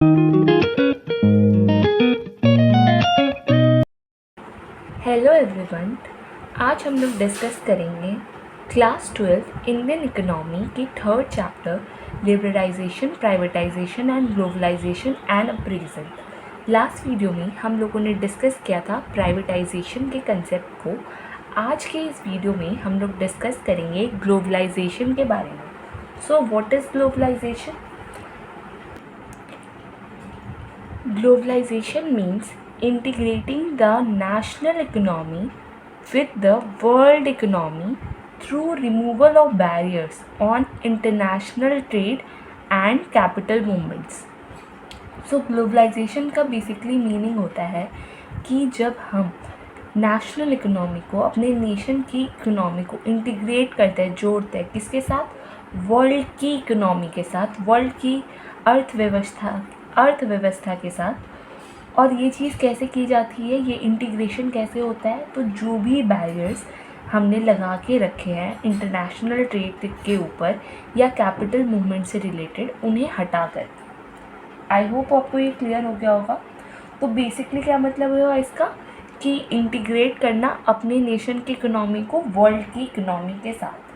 Hello everyone, आज हम लोग डिस्कस करेंगे क्लास 12 इंडियन इकोनॉमी की third chapter liberalisation, privatisation and globalisation and appraisal. Last video में हम लोगों ने डिस्कस किया था प्राइवेटाइजेशन के कंसेप्ट को। आज के इस वीडियो में हम लोग डिस्कस करेंगे ग्लोबलाइजेशन के बारे में। So what is globalisation? Globalization means integrating the national economy with the world economy through removal of barriers on international trade and capital movements. So globalization का बेसिकली मीनिंग होता है कि जब हम नेशनल इकोनॉमी को, अपने नेशन की economy को इंटीग्रेट करते हैं, जोड़ते हैं, किसके साथ? वर्ल्ड की इकोनॉमी के साथ, वर्ल्ड की अर्थव्यवस्था के साथ। और ये चीज़ कैसे की जाती है, ये इंटीग्रेशन कैसे होता है? तो जो भी बैरियर्स हमने लगा के रखे हैं इंटरनेशनल ट्रेड के ऊपर या कैपिटल मूवमेंट से रिलेटेड, उन्हें हटा कर। आई होप आपको ये क्लियर हो गया होगा। तो बेसिकली क्या मतलब हुआ इसका कि इंटीग्रेट करना अपने नेशन की इकोनॉमी को वर्ल्ड की इकोनॉमी के साथ।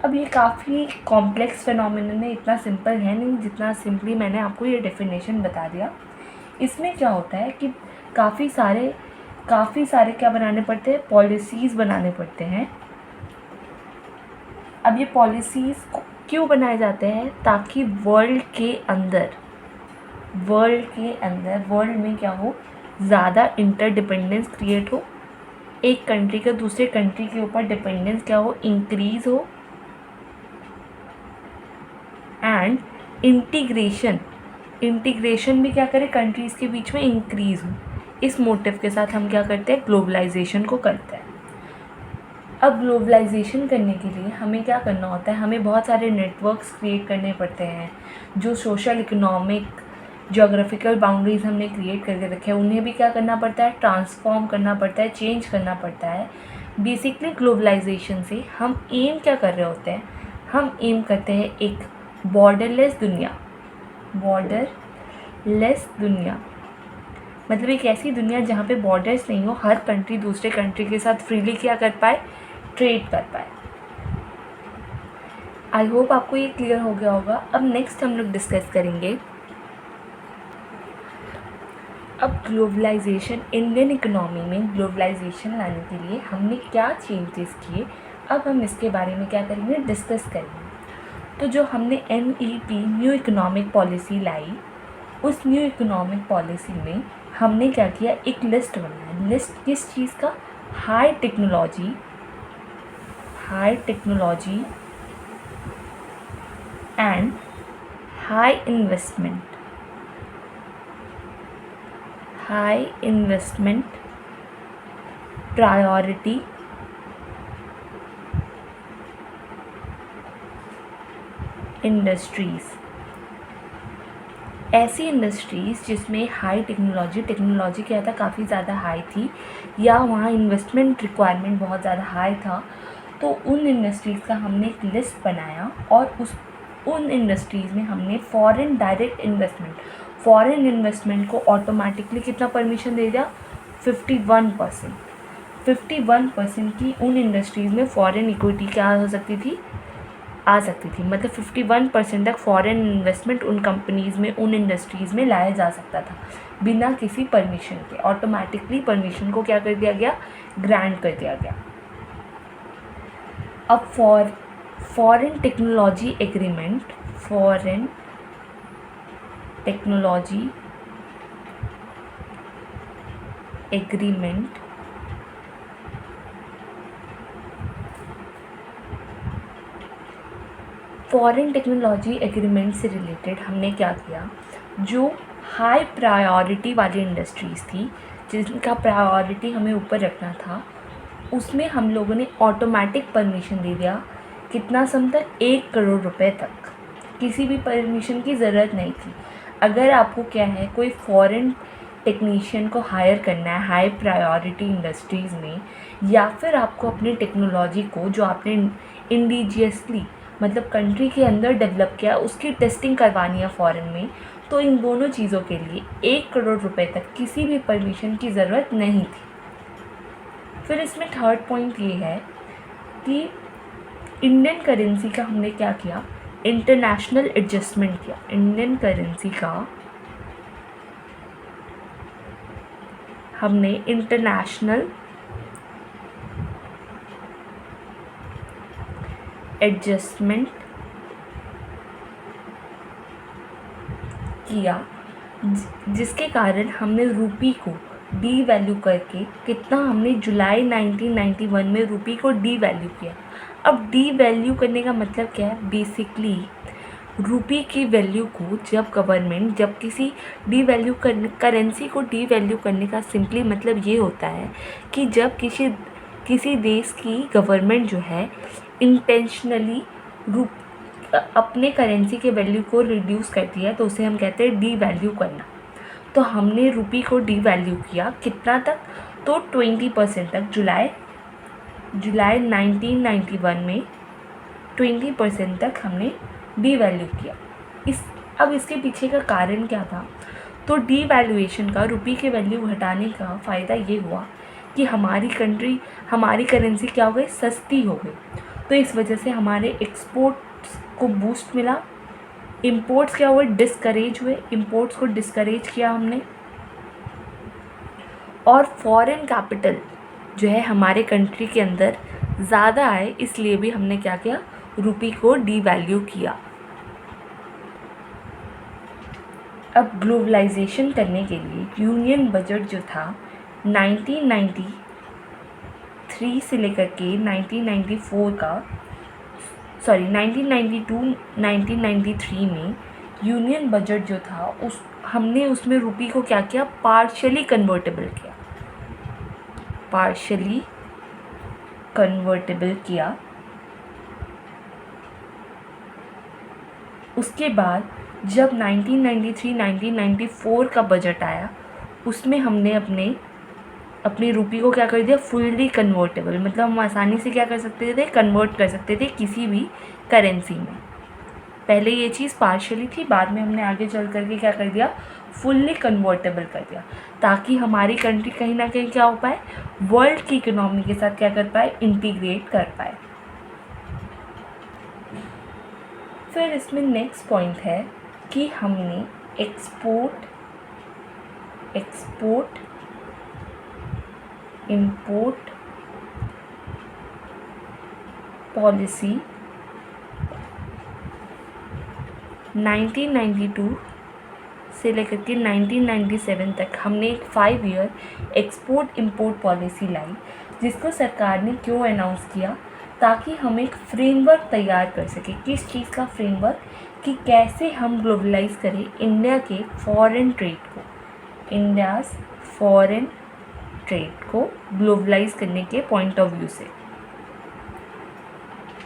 अब ये काफ़ी कॉम्प्लेक्स फिनोमिनन है, इतना सिंपल है नहीं जितना सिंपली मैंने आपको ये डेफिनेशन बता दिया। इसमें क्या होता है कि काफ़ी सारे क्या बनाने पड़ते हैं? पॉलिसीज़ बनाने पड़ते हैं। अब ये पॉलिसीज़ क्यों बनाए जाते हैं? ताकि वर्ल्ड में क्या हो, ज़्यादा इंटरडिपेंडेंस क्रिएट हो, एक कंट्री का दूसरे कंट्री के ऊपर डिपेंडेंस क्या हो, इंक्रीज़ हो, एंड इंटीग्रेशन भी क्या करें, कंट्रीज़ के बीच में इंक्रीज़ हो। इस मोटिव के साथ हम क्या करते हैं? ग्लोबलाइजेशन को करते हैं। अब ग्लोबलाइजेशन करने के लिए हमें क्या करना होता है? हमें बहुत सारे नेटवर्क्स क्रिएट करने पड़ते हैं। जो सोशल, इकोनॉमिक, ज्योग्राफिकल बाउंड्रीज़ हमने क्रिएट करके रखे हैं, उन्हें भी क्या करना पड़ता है? ट्रांसफॉर्म करना पड़ता है, चेंज करना पड़ता है। बेसिकली ग्लोबलाइजेशन से हम एम क्या कर रहे होते हैं? हम एम करते हैं एक बॉर्डरलेस दुनिया, मतलब एक ऐसी दुनिया जहाँ पे बॉर्डर्स नहीं हो, हर कंट्री दूसरे कंट्री के साथ फ्रीली क्या कर पाए? ट्रेड कर पाए। आई होप आपको ये क्लियर हो गया होगा। अब नेक्स्ट हम लोग डिस्कस करेंगे अब ग्लोबलाइजेशन, इंडियन इकोनॉमी में ग्लोबलाइजेशन लाने के लिए हमने क्या चेंजेस किए। अब हम इसके बारे में क्या करेंगे? डिस्कस करेंगे। तो जो हमने NEP न्यू इकोनॉमिक पॉलिसी लाई, उस न्यू इकोनॉमिक पॉलिसी में हमने क्या किया? एक लिस्ट बनाया। लिस्ट किस चीज़ का? High technology and high investment priority industries. ऐसी इंडस्ट्रीज़ जिसमें हाई टेक्नोलॉजी क्या था, काफ़ी ज़्यादा हाई थी, या वहाँ इन्वेस्टमेंट रिक्वायरमेंट बहुत ज़्यादा हाई था, तो उन इंडस्ट्रीज़ का हमने एक लिस्ट बनाया। और उन इंडस्ट्रीज़ में हमने फॉरेन डायरेक्ट इन्वेस्टमेंट को ऑटोमेटिकली कितना परमिशन दे दिया? 51% की उन इंडस्ट्रीज़ में फॉरेन इक्विटी क्या हो सकती थी? आ सकती थी। मतलब 51% तक फॉरेन इन्वेस्टमेंट उन कंपनीज़ में, उन इंडस्ट्रीज़ में लाया जा सकता था बिना किसी परमिशन के। ऑटोमेटिकली परमिशन को क्या कर दिया गया? ग्रांट कर दिया गया। अब foreign technology agreement foreign technology agreement से रिलेटेड हमने क्या किया? जो हाई प्रायोरिटी वाली इंडस्ट्रीज़ थी, जिनका प्रायोरिटी हमें ऊपर रखना था, उसमें हम लोगों ने ऑटोमेटिक परमिशन दे दिया। कितना सम तक? 1 करोड़ रुपए तक। किसी भी परमिशन की ज़रूरत नहीं थी। अगर आपको क्या है, कोई फॉरेन टेक्नीशियन को हायर करना है हाई प्रायोरिटी इंडस्ट्रीज़ में, या फिर आपको अपनी टेक्नोलॉजी को जो आपने इंडिजियसली मतलब कंट्री के अंदर डेवलप किया, उसकी टेस्टिंग करवानी है फॉरेन में, तो इन दोनों चीज़ों के लिए 1 करोड़ रुपए तक किसी भी परमिशन की ज़रूरत नहीं थी। फिर इसमें थर्ड पॉइंट ये है कि इंडियन करेंसी का हमने क्या किया, इंटरनेशनल एडजस्टमेंट किया। इंडियन करेंसी का हमने इंटरनेशनल एडजस्टमेंट किया, जिसके कारण हमने रूपी को डी वैल्यू करके कितना, हमने जुलाई 1991 में रूपी को डी वैल्यू किया। अब डी वैल्यू करने का मतलब क्या है, बेसिकली रूपी की वैल्यू को जब गवर्नमेंट, जब किसी डी वैल्यू करेंसी को डी वैल्यू करने का सिंपली मतलब ये होता है कि जब किसी देश की गवर्नमेंट जो है इंटेंशनली अपने करेंसी के वैल्यू को रिड्यूस करती है, तो उसे हम कहते हैं डी वैल्यू करना। तो हमने रूपी को डी वैल्यू किया कितना तक, तो 20% तक। जुलाई 1991 में 20% तक हमने डी वैल्यू किया। अब इसके पीछे का कारण क्या था, तो डी वैल्यूएशन का, रूपी के वैल्यू घटाने का फ़ायदा ये हुआ कि हमारी करेंसी क्या हो गई, सस्ती हो गई। तो इस वजह से हमारे एक्सपोर्ट्स को बूस्ट मिला, इंपोर्ट्स क्या हुए, डिस्करेज हुए, इंपोर्ट्स को डिस्करेज किया हमने, और फॉरेन कैपिटल जो है हमारे कंट्री के अंदर ज़्यादा आए, इसलिए भी हमने क्या किया, रूपी को डी वैल्यू किया। अब ग्लोबलाइजेशन करने के लिए यूनियन बजट जो था 1993 से लेकर के 1993 में यूनियन बजट जो था हमने उसमें रूपी को क्या किया, पार्शली कन्वर्टेबल किया। उसके बाद जब 1993-1994 का बजट आया, उसमें हमने अपनी रूपी को क्या कर दिया, फुल्ली कन्वर्टेबल, मतलब हम आसानी से क्या कर सकते थे, कन्वर्ट कर सकते थे किसी भी करेंसी में। पहले ये चीज़ पार्शियली थी, बाद में हमने आगे चल करके क्या कर दिया, फुल्ली कन्वर्टेबल कर दिया, ताकि हमारी कंट्री कहीं ना कहीं क्या हो पाए, वर्ल्ड की इकोनॉमी के साथ क्या कर पाए, इंटीग्रेट कर पाए। फिर इसमें नेक्स्ट पॉइंट है कि हमने एक्सपोर्ट इंपोर्ट पॉलिसी 1992 से लेकर के 1997 तक हमने एक 5 ईयर एक्सपोर्ट इंपोर्ट पॉलिसी लाई, जिसको सरकार ने क्यों अनाउंस किया, ताकि हम एक फ्रेमवर्क तैयार कर सकें। किस चीज़ का फ्रेमवर्क, कि कैसे हम ग्लोबलाइज करें इंडिया के फॉरेन ट्रेड को ग्लोबलाइज करने के पॉइंट ऑफ व्यू से।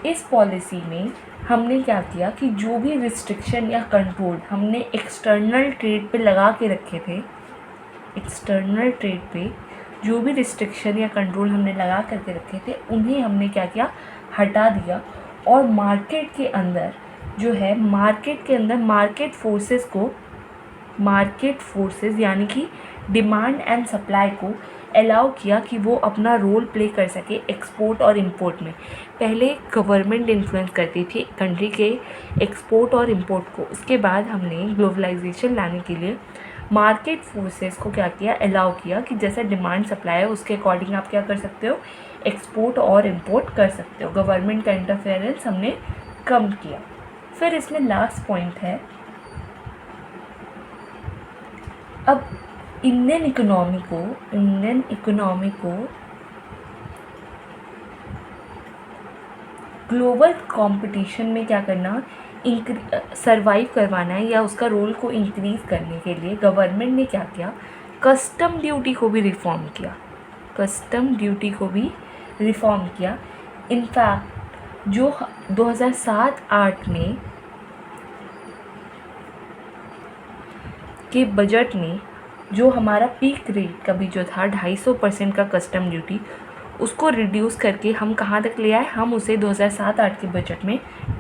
इस पॉलिसी में हमने क्या किया कि जो भी रिस्ट्रिक्शन या कंट्रोल हमने एक्सटर्नल ट्रेड पे लगा के रखे थे, एक्सटर्नल ट्रेड पे जो भी रिस्ट्रिक्शन या कंट्रोल हमने लगा करके रखे थे, उन्हें हमने क्या किया, हटा दिया। और मार्केट के अंदर जो है, मार्केट फोर्सेस यानी कि डिमांड एंड सप्लाई को अलाउ किया कि वो अपना रोल प्ले कर सके एक्सपोर्ट और इंपोर्ट में। पहले गवर्नमेंट इन्फ्लुएंस करती थी कंट्री के एक्सपोर्ट और इंपोर्ट को, उसके बाद हमने ग्लोबलाइजेशन लाने के लिए मार्केट फोर्सेस को क्या किया, अलाउ किया कि जैसा डिमांड सप्लाई है उसके अकॉर्डिंग आप क्या कर सकते हो, एक्सपोर्ट और इंपोर्ट कर सकते हो। गवर्नमेंट का इंटरफेरेंस हमने कम किया। फिर इसमें लास्ट पॉइंट है, अब इंडियन इकोनॉमी को ग्लोबल कंपटीशन में क्या करना, सरवाइव करवाना है, या उसका रोल को इंक्रीज़ करने के लिए गवर्नमेंट ने क्या किया, कस्टम ड्यूटी को भी रिफॉर्म किया। इनफैक्ट जो 2007-08 में के बजट में जो हमारा पीक रेट कभी जो था 250% का कस्टम ड्यूटी, उसको रिड्यूस करके हम कहाँ तक ले आए, हम उसे 2007-08 के बजट में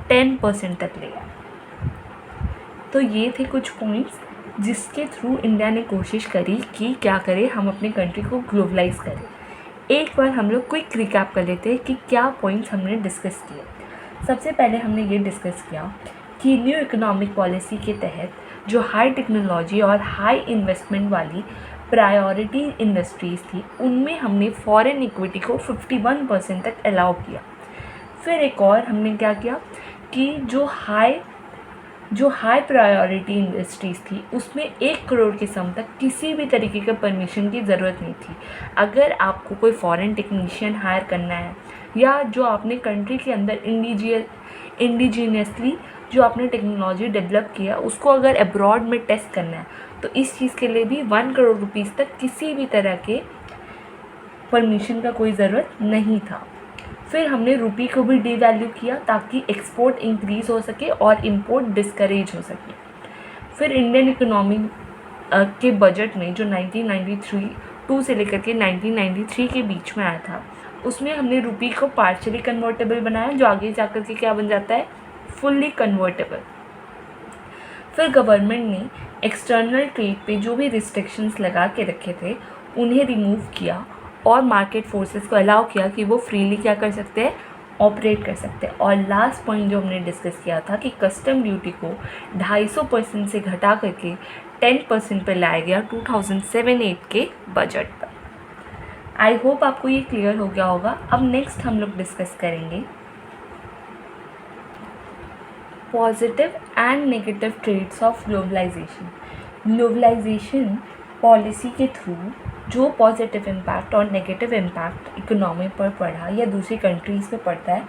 10% तक ले आए। तो ये थे कुछ पॉइंट्स जिसके थ्रू इंडिया ने कोशिश करी कि क्या करें, हम अपने कंट्री को ग्लोबलाइज करें। एक बार हम लोग क्विक रिकैप कर लेते हैं कि क्या पॉइंट्स हमने डिस्कस किए। सबसे पहले हमने ये डिस्कस किया कि न्यू इकोनॉमिक पॉलिसी के तहत जो हाई टेक्नोलॉजी और हाई इन्वेस्टमेंट वाली प्रायोरिटी इंडस्ट्रीज़ थी, उनमें हमने फॉरेन इक्विटी को 51% तक अलाउ किया। फिर एक और हमने क्या किया कि जो हाई प्रायोरिटी इंडस्ट्रीज़ थी उसमें 1 करोड़ की सम तक किसी भी तरीके का परमिशन की ज़रूरत नहीं थी। अगर आपको कोई फॉरेन टेक्नीशियन हायर करना है या जो आपने कंट्री के अंदर इंडिजीनियसली जो आपने टेक्नोलॉजी डेवलप किया उसको अगर अब्रॉड में टेस्ट करना है, तो इस चीज़ के लिए भी 1 करोड़ रुपीज़ तक किसी भी तरह के परमिशन का कोई ज़रूरत नहीं था। फिर हमने रुपी को भी डीवैल्यू किया ताकि एक्सपोर्ट इंक्रीज़ हो सके और इंपोर्ट डिस्करेज हो सके। फिर इंडियन इकोनॉमी के बजट में जो 1993 से लेकर के 1993 के बीच में आया था, उसमें हमने रुपी को पार्शली कन्वर्टेबल बनाया, जो आगे जाकर के क्या बन जाता है, फुल्ली कन्वर्टेबल। फिर गवर्नमेंट ने एक्सटर्नल ट्रेड पे जो भी रिस्ट्रिक्शंस लगा के रखे थे उन्हें रिमूव किया और मार्केट फोर्सेस को अलाउ किया कि वो फ्रीली क्या कर सकते हैं, ऑपरेट कर सकते हैं। और लास्ट पॉइंट जो हमने डिस्कस किया था कि कस्टम ड्यूटी को 250% से घटा करके 10% पर लाया गया 2007-8 के बजट पर। आई होप आपको ये क्लियर हो गया होगा। अब नेक्स्ट हम लोग डिस्कस करेंगे positive and negative trades of globalisation. Globalisation policy के थ्रू जो पॉजिटिव इम्पैक्ट और नेगेटिव इम्पैक्ट इकोनॉमी पर पड़ा या दूसरी कंट्रीज़ पे पड़ता है,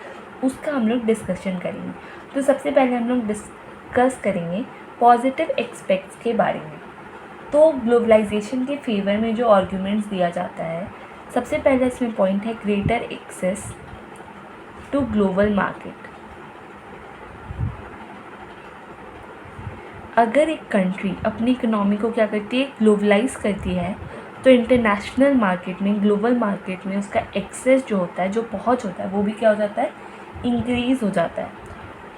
उसका हम लोग डिस्कशन करेंगे। तो सबसे पहले हम लोग डिस्कस करेंगे पॉजिटिव एस्पेक्ट्स के बारे में। तो ग्लोबलाइजेशन के फेवर में जो आर्ग्यूमेंट्स दिया जाता है, सबसे पहले इसमें पॉइंट है greater access to global market. अगर एक कंट्री अपनी इकोनॉमी को क्या करती है, ग्लोबलाइज करती है, तो इंटरनेशनल मार्केट में, ग्लोबल मार्केट में उसका एक्सेस जो होता है, जो पहुंच होता है, वो भी क्या हो जाता है, इंक्रीज़ हो जाता है।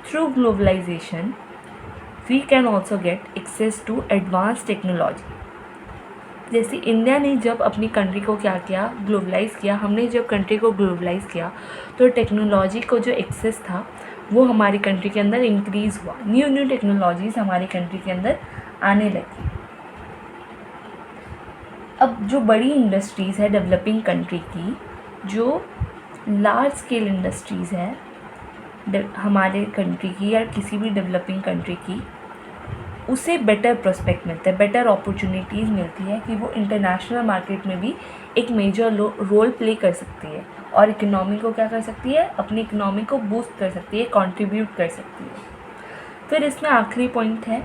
Through globalisation we can also get access to advance technology. जैसे इंडिया ने जब अपनी कंट्री को क्या किया, ग्लोबलाइज़ किया, हमने जब कंट्री को ग्लोबलाइज़ किया तो टेक्नोलॉजी को जो एक्सेस था वो हमारी कंट्री के अंदर इंक्रीज़ हुआ। न्यू टेक्नोलॉजीज़ हमारी कंट्री के अंदर आने लगी। अब जो बड़ी इंडस्ट्रीज़ है डेवलपिंग कंट्री की, जो लार्ज स्केल इंडस्ट्रीज़ है हमारे कंट्री की या किसी भी डेवलपिंग कंट्री की, उसे बेटर प्रोस्पेक्ट मिलता है, बेटर अपॉर्चुनिटीज़ मिलती है कि वो इंटरनेशनल मार्केट में भी एक मेजर रोल प्ले कर सकती है और इकोनॉमी को क्या कर सकती है, अपनी इकोनॉमी को बूस्ट कर सकती है, कंट्रीब्यूट कर सकती है। फिर इसमें आखिरी पॉइंट है,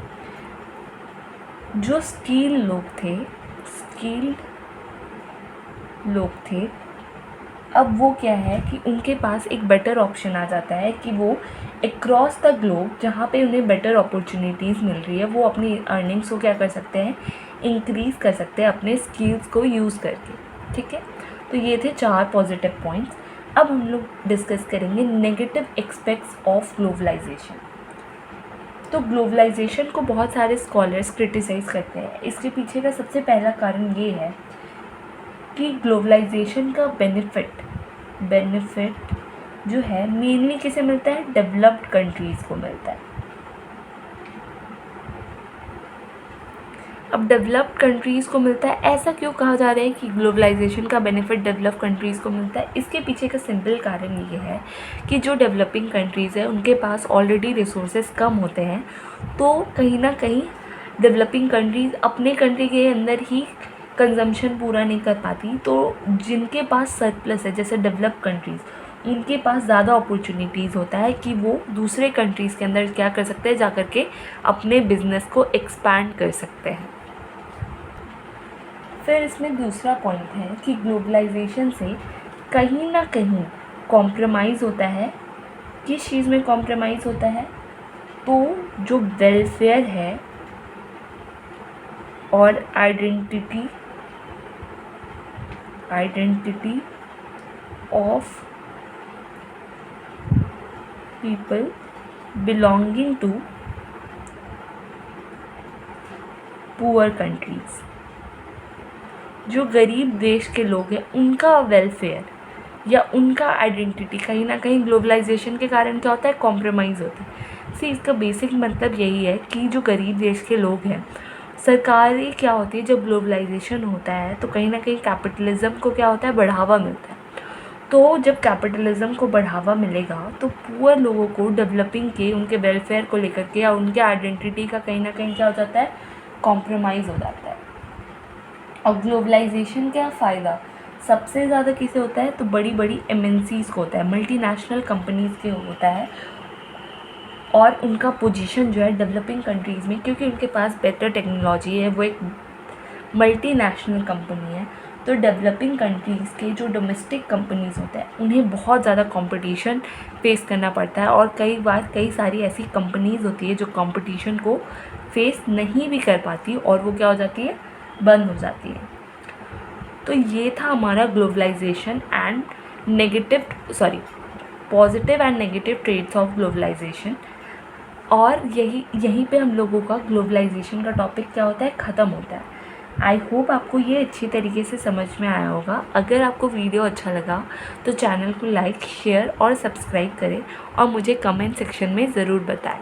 जो स्किल्ड लोग थे, अब वो क्या है कि उनके पास एक बेटर ऑप्शन आ जाता है कि वो अक्रॉस द ग्लोब, जहाँ पे उन्हें बेटर अपॉर्चुनिटीज़ मिल रही है, वो अपनी अर्निंग्स को क्या कर सकते हैं, इंक्रीज़ कर सकते हैं अपने स्किल्स को यूज़ करके। ठीक है, तो ये थे 4 पॉजिटिव पॉइंट्स। अब हम लोग डिस्कस करेंगे नेगेटिव एस्पेक्ट्स ऑफ ग्लोबलाइजेशन। तो ग्लोबलाइजेशन को बहुत सारे स्कॉलर्स क्रिटिसाइज़ करते हैं। इसके पीछे का सबसे पहला कारण ये है कि ग्लोबलाइजेशन का बेनिफिट जो है मेनली किसे मिलता है, डेवलप्ड कंट्रीज़ को मिलता है। अब डेवलप्ड कंट्रीज़ को मिलता है, ऐसा क्यों कहा जा रहा है कि ग्लोबलाइजेशन का बेनिफिट डेवलप्ड कंट्रीज़ को मिलता है? इसके पीछे का सिंपल कारण ये है कि जो डेवलपिंग कंट्रीज़ है उनके पास ऑलरेडी रिसोर्सेज कम होते हैं, तो कहीं ना कहीं डेवलपिंग कंट्रीज़ अपने कंट्री के अंदर ही कंजम्पशन पूरा नहीं कर पाती, तो जिनके पास सरप्लस है, जैसे डेवलप्ड कंट्रीज़, उनके पास ज़्यादा अपॉर्चुनिटीज़ होता है कि वो दूसरे कंट्रीज़ के अंदर क्या कर सकते हैं, जा कर के अपने बिजनेस को एक्सपैंड कर सकते हैं। फिर इसमें दूसरा पॉइंट है कि ग्लोबलाइजेशन से कहीं ना कहीं कॉम्प्रोमाइज़ होता है। किस चीज़ में कॉम्प्रोमाइज़ होता है? तो जो वेलफेयर है और identity of people belonging to poor countries. जो गरीब देश के लोग हैं उनका वेलफेयर या उनका आइडेंटिटी कहीं ना कहीं ग्लोबलाइजेशन के कारण क्या होता है, कॉम्प्रोमाइज़ होता है। सी इसका बेसिक मतलब यही है कि जो गरीब देश के लोग हैं, सरकारें क्या होती है, जब ग्लोबलाइजेशन होता है तो कहीं ना कहीं कैपिटलिज्म को क्या होता है, बढ़ावा मिलता है। तो जब कैपिटलिज्म को बढ़ावा मिलेगा तो पुअर लोगों को डेवलपिंग के उनके वेलफेयर को लेकर के या उनके आइडेंटिटी का कहीं ना कहीं क्या हो जाता है, कॉम्प्रोमाइज़ हो जाता है। और ग्लोबलाइजेशन का फ़ायदा सबसे ज़्यादा किसे होता है, तो बड़ी बड़ी एमएनसीज़ को होता है, मल्टीनेशनल कंपनीज़ के होता है। और उनका पोजीशन जो है डेवलपिंग कंट्रीज़ में, क्योंकि उनके पास बेटर टेक्नोलॉजी है, वो एक मल्टीनेशनल कंपनी है, तो डेवलपिंग कंट्रीज़ के जो डोमेस्टिक कंपनीज़ होते हैं उन्हें बहुत ज़्यादा कंपटीशन फेस करना पड़ता है। और कई बार कई सारी ऐसी कंपनीज़ होती है जो कंपटीशन को फेस नहीं भी कर पाती और वो क्या हो जाती है, बंद हो जाती है। तो ये था हमारा globalisation and positive and negative trades of globalisation. और यहीं पे हम लोगों का ग्लोबलाइजेशन का टॉपिक क्या होता है, ख़त्म होता है। आई होप आपको ये अच्छी तरीके से समझ में आया होगा। अगर आपको वीडियो अच्छा लगा तो चैनल को लाइक, शेयर और सब्सक्राइब करें और मुझे कमेंट सेक्शन में ज़रूर बताएं।